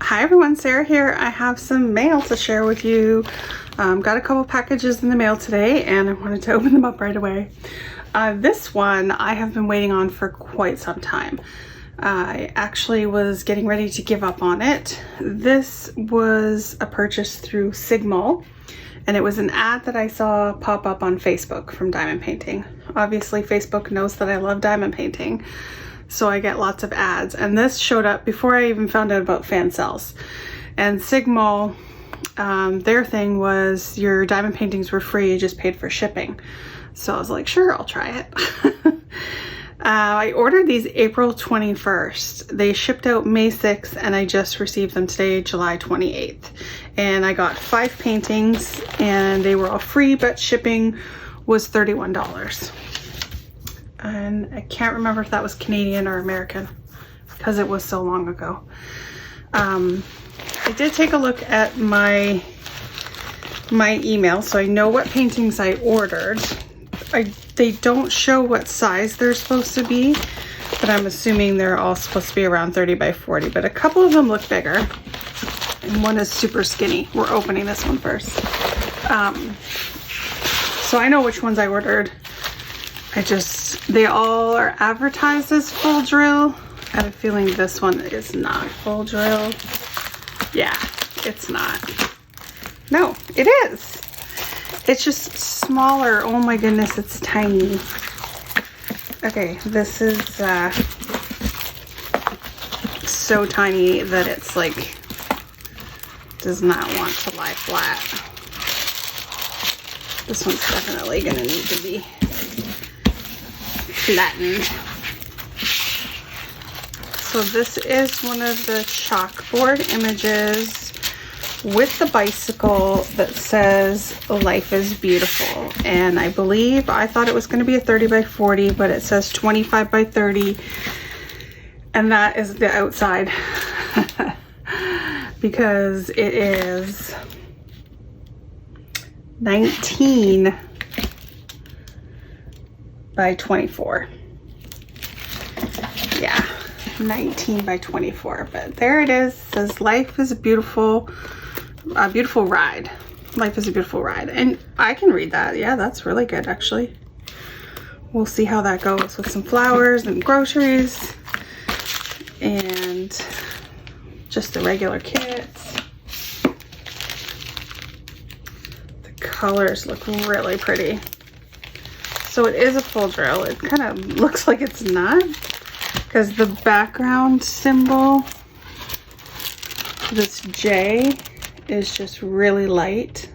Hi everyone, Sarah here. I have some mail to share with you. Got a couple packages in the mail today and I wanted to open them up right away. This one I have been waiting on for quite some time. I actually was getting ready to give up on it. This was a purchase through Sigmall and it was an ad that I saw pop up on Facebook from diamond painting. Obviously Facebook knows that I love diamond painting, so I get lots of ads, and this showed up before I even found out about fan sales. And Sigmall, their thing was your diamond paintings were free, you just paid for shipping. So I was like, sure, I'll try it. I ordered these April 21st. They shipped out May 6th and I just received them today, July 28th. And I got 5 paintings and they were all free, but shipping was $31. And I can't remember if that was Canadian or American because it was so long ago. I did take a look at my email, so I know what paintings I ordered. They don't show what size they're supposed to be, but I'm assuming they're all supposed to be around 30 by 40, but a couple of them look bigger and one is super skinny. We're opening this one first. So I know which ones I ordered. They all are advertised as full drill. I have a feeling this one is not full drill. Yeah, it's not. No, it is. It's just smaller. Oh my goodness, it's tiny. Okay, this is so tiny that it's like, does not want to lie flat. This one's definitely gonna need to be flattened. So this is one of the chalkboard images with the bicycle that says life is beautiful, and I thought it was going to be a 30 by 40, but it says 25 by 30, and that is the outside. Because it is 19 by 24. Yeah, 19 by 24, but there it is. It says life is a beautiful ride. Life is a beautiful ride. And I can read that. Yeah, that's really good actually. We'll see how that goes with some flowers and groceries and just the regular kits. The colors look really pretty. So it is a full drill. It kind of looks like it's not, because the background symbol, this J, is just really light.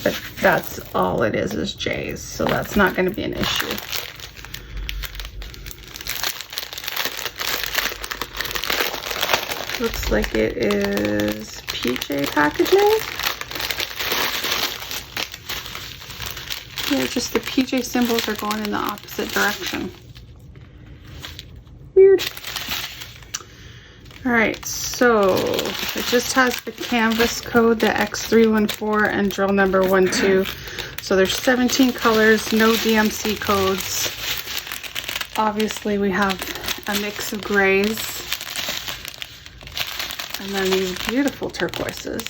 But that's all it is J's, so that's not going to be an issue. Looks like it is PJ packaging. Yeah, just the PJ symbols are going in the opposite direction. Weird. Alright, so it just has the canvas code, the X314, and drill number 12. So there's 17 colors, no DMC codes. Obviously we have a mix of grays. And then these beautiful turquoises.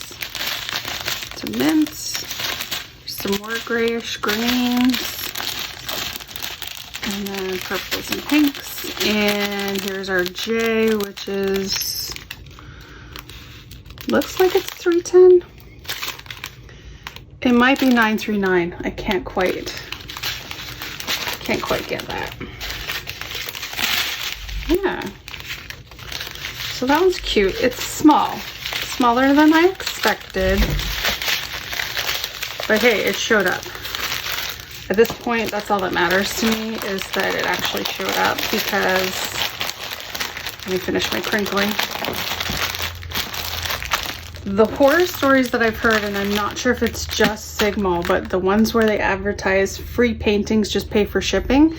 Some mints. Some more grayish greens, and then purples and pinks. And here's our J, which is, looks like it's 310. It might be 939. I can't quite get that. Yeah. So that one's cute. It's small, smaller than I expected. But hey, it showed up. At this point, that's all that matters to me, is that it actually showed up, because, let me finish my crinkling. The horror stories that I've heard, and I'm not sure if it's just Sigmall, but the ones where they advertise free paintings, just pay for shipping.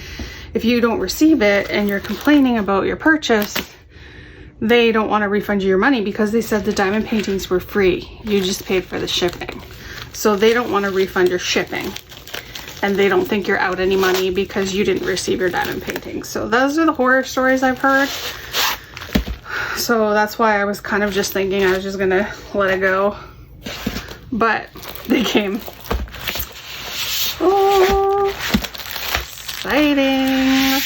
If you don't receive it and you're complaining about your purchase, they don't want to refund you your money because they said the diamond paintings were free. You just paid for the shipping. So they don't want to refund your shipping, and they don't think you're out any money because you didn't receive your diamond painting. So those are the horror stories I've heard. So that's why I was kind of just thinking I was just gonna let it go. But they came. Oh, exciting.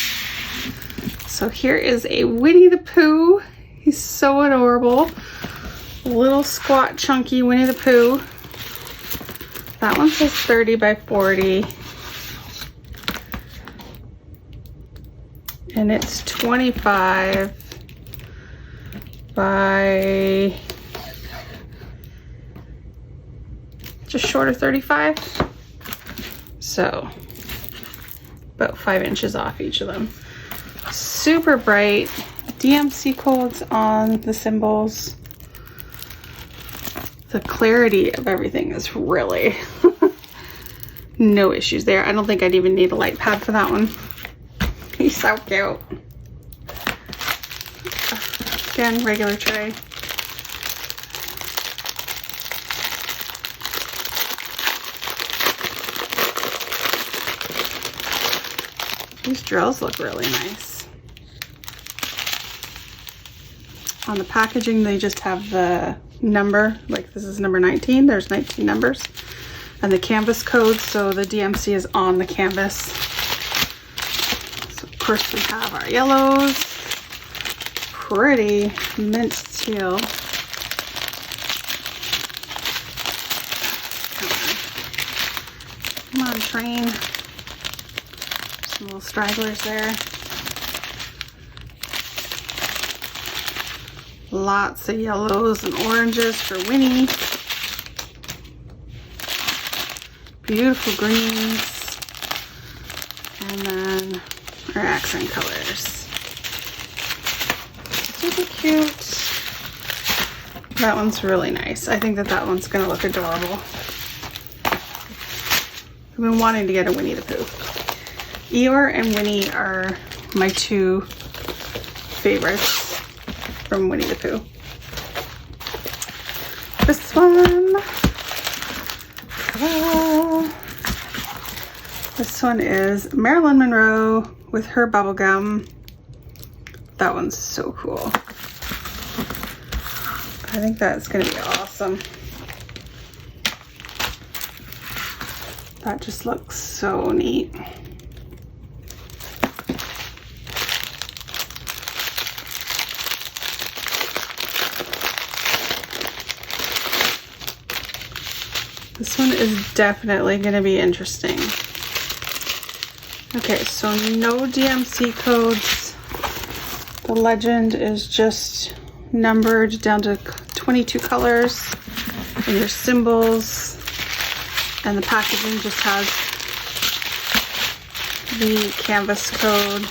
So here is a Winnie the Pooh. He's so adorable. Little squat chunky Winnie the Pooh. That one says 30 by 40. And it's 25 by just short of 35. So about 5 inches off each of them. Super bright. DMC codes on the symbols. The clarity of everything is really no issues there. I don't think I'd even need a light pad for that one. He's so cute. Again, regular tray. These drills look really nice. On the packaging, they just have the number, like this is number 19. There's 19 numbers. And the canvas code, so the DMC is on the canvas. Of course, we have our yellows, pretty mint teal. Come on, train. Some little stragglers there. Lots of yellows and oranges for Winnie. Beautiful greens. And then our accent colors. Super cute. That one's really nice. I think that one's gonna look adorable. I've been wanting to get a Winnie the Pooh. Eeyore and Winnie are my two favorites from Winnie the Pooh. This one. This one is Marilyn Monroe with her bubble gum. That one's so cool. I think that's gonna be awesome. That just looks so neat. This one is definitely going to be interesting. Okay, so no DMC codes. The legend is just numbered down to 22 colors. And your symbols. And the packaging just has the canvas code.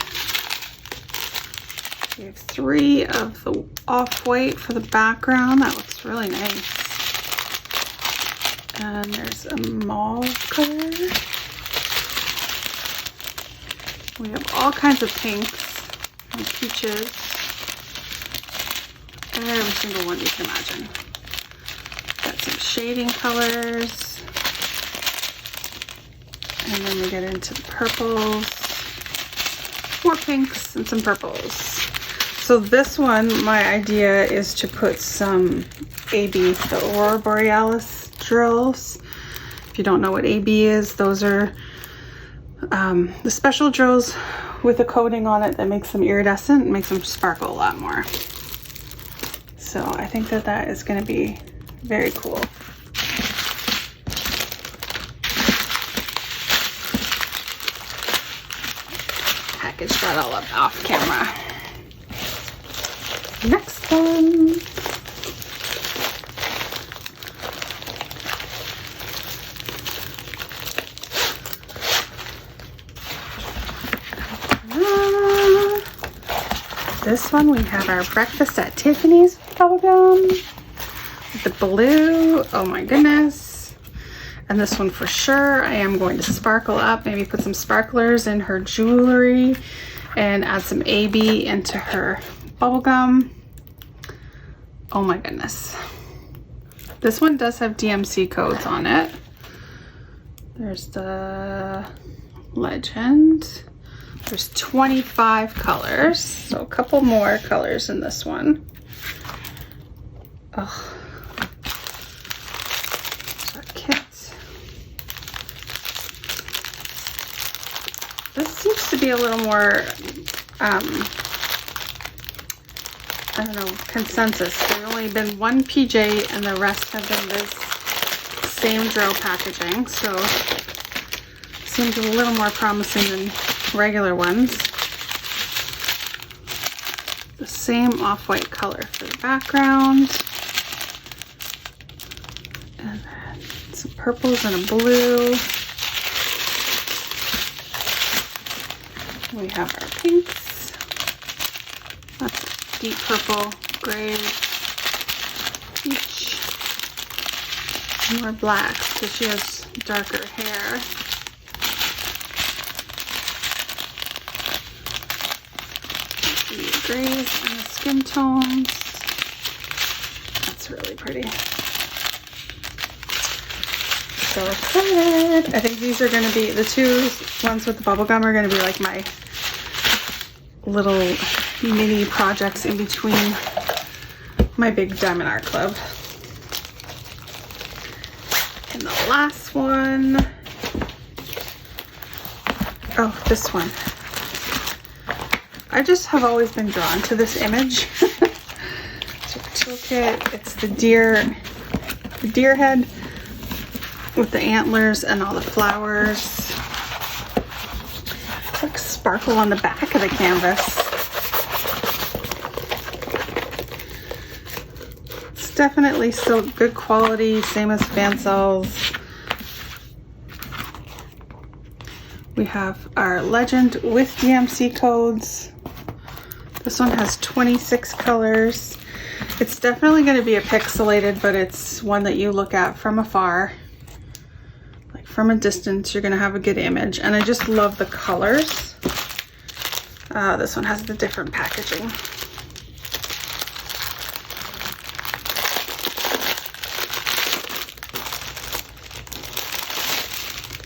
We have 3 of the off-white for the background. That looks really nice. And there's a mauve color. We have all kinds of pinks and peaches. Every single one you can imagine. Got some shading colors. And then we get into the purples. More pinks and some purples. So this one, my idea is to put some AB, the Aurora Borealis drills. If you don't know what AB is, those are the special drills with a coating on it that makes them iridescent and makes them sparkle a lot more. So I think that that is going to be very cool. Package that all up off camera. Next one. This one, we have our breakfast at Tiffany's bubblegum. The blue, oh my goodness. And this one for sure, I am going to sparkle up, maybe put some sparklers in her jewelry and add some AB into her bubblegum. Oh my goodness. This one does have DMC codes on it. There's the legend. There's 25 colors, so a couple more colors in this one. Oh, our kit. This seems to be a little more, I don't know, consensus. There's only been one PJ and the rest have been this same drill packaging, so it seems a little more promising than regular ones. The same off-white color for the background. And then some purples and a blue. We have our pinks. That's deep purple, gray, peach. And more blacks because she has darker hair. The grays and the skin tones. That's really pretty. So excited. I think these are going to be, the two ones with the bubble gum are going to be like my little mini projects in between my big Diamond Art Club. And the last one, oh, this one. I just have always been drawn to this image. So toolkit, it's the deer head with the antlers and all the flowers. It's like sparkle on the back of the canvas. It's definitely still good quality, same as Fancells. We have our legend with DMC codes. This one has 26 colors. It's definitely going to be a pixelated, but it's one that you look at from afar. Like from a distance, you're going to have a good image. And I just love the colors. This one has the different packaging.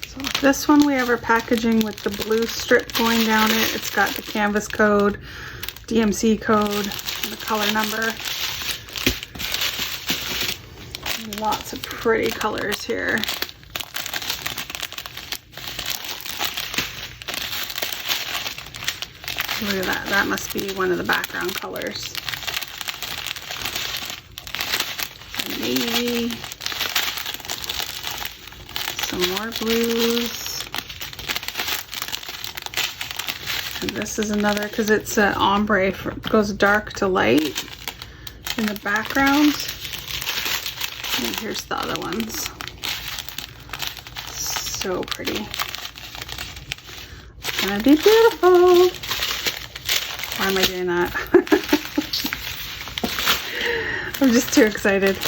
So this one we have our packaging with the blue strip going down it. It's got the canvas code, DMC code, and the color number. Lots of pretty colors here. Look at that. That must be one of the background colors. Navy. Some more blues. And this is another, because it's an ombre, it goes dark to light in the background. And here's the other ones. So pretty. It's gonna be beautiful. Why am I doing that? I'm just too excited.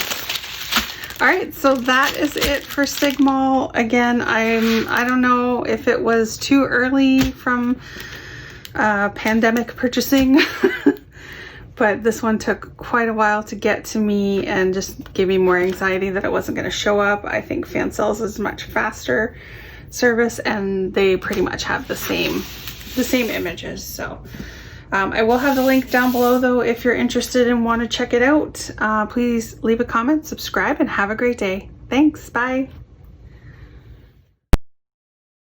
All right, so that is it for Sigmall. Again, I don't know if it was too early from pandemic purchasing, but this one took quite a while to get to me and just gave me more anxiety that it wasn't going to show up. I think Fancells is much faster service, and they pretty much have the same images. So I will have the link down below though if you're interested and want to check it out. Please leave a comment, subscribe, and have a great day. Thanks, bye.